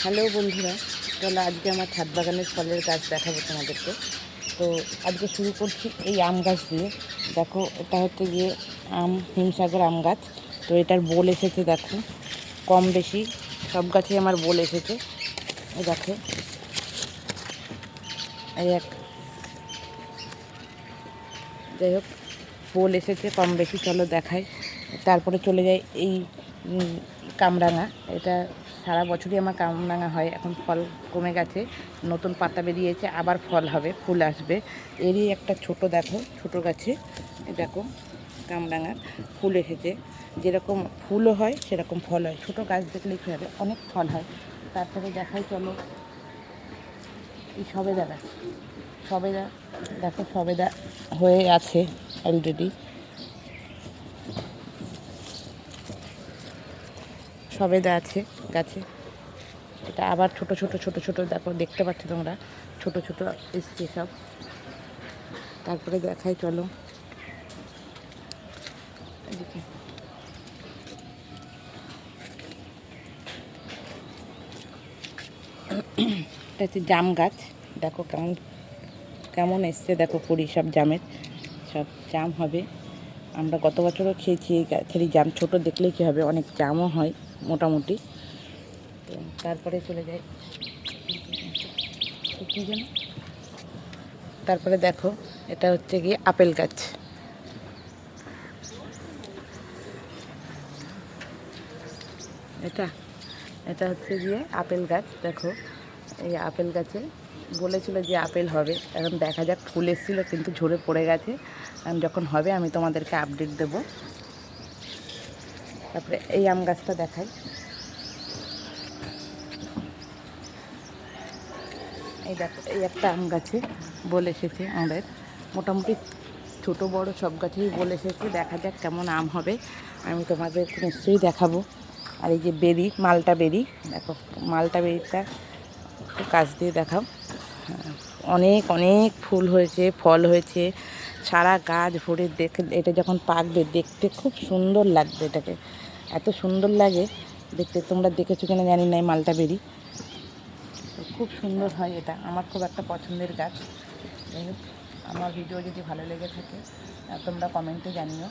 Hello বন্ধুরা, চলো আজকে আমার ছাদ বাগানের ফলের গাছ দেখাবো তোমাদেরকে। তো আজকে শুরু করছি এই আম গাছ দিয়ে। দেখো, এটা হচ্ছে গিয়ে হিমসাগর আম গাছ। তো এটার বোল এসেছে, দেখো কম বেশি সব গাছেই আমার বোল এসেছে। এই দেখো, এই এক যাই হোক বোল এসেছে কম বেশি। চলো দেখাই। তারপরে চলে যাই এই কামরাঙা। এটা সারা বছরই আমার কামরাঙা হয়, এখন ফল কমে গেছে, নতুন পাতা বেরিয়েছে, আবার ফল হবে, ফুল আসবে। এরই একটা ছোট, দেখো ছোট গাছে দেখো কামরাঙার ফুল এসেছে। যেরকম ফুলও হয় সেরকম ফল হয়, ছোট গাছ দেখলেই কী হবে, অনেক ফল হয়। তারপরে দেখাই চলো এই সবেদা গাছ। সবেদা দেখো, সবেদা হয়ে আছে অলরেডি। সবেদা আছে গাছে। এটা আবার ছোট ছোট ছোট ছোট দেখো, দেখতে পাচ্ছ তোমরা, ছোট ছোট এসছে সব। তারপরে দেখাই চলো, এদিকে এটা হচ্ছে জাম গাছ। দেখো কেমন কেমন এসছে, দেখো কুড়ি সব জামের, সব জাম হবে। আমরা গত বছরও খেয়েছি এই গাছেরই জাম। ছোটো দেখলেই কী হবে, অনেক জামও হয় মোটামুটি। তো তারপরে চলে যাই কী যেন, তারপরে দেখো এটা হচ্ছে গিয়ে আপেল গাছ। এটা এটা হচ্ছে গিয়ে আপেল গাছ। দেখো এই আপেল গাছে বলেছিল যে আপেল হবে, এখন দেখা যাক। ফুল এসেছিলো কিন্তু ঝরে পড়ে গেছে। যখন হবে আমি তোমাদেরকে আপডেট দেবো। তারপরে এই আম গাছটা দেখাই। এই দেখো, এই একটা আম গাছে বলে এসেছে আমাদের, মোটামুটি ছোটো বড় সব গাছেই বলে এসেছে। দেখা যাক কেমন আম হবে, আমি তোমাদেরকে নিশ্চয়ই দেখাবো। আর এই যে বেরি, মালটা বেরি, দেখো মালটা বেরিটা একটু কাছ দিয়ে দেখাও। অনেক অনেক ফুল হয়েছে, ফল হয়েছে, সারা গাছ ভরে। দেখে এটা যখন পাকবে দেখতে খুব সুন্দর লাগবে, এটাকে এত সুন্দর লাগে দেখতে। তোমরা দেখেছো কিনা জানি না, এই মালটা বেরি খুব সুন্দর হয়। এটা আমার খুব একটা পছন্দের গাছ। যাই হোক, আমার ভিডিও যদি ভালো লেগে থাকে তোমরা কমেন্টে জানিও।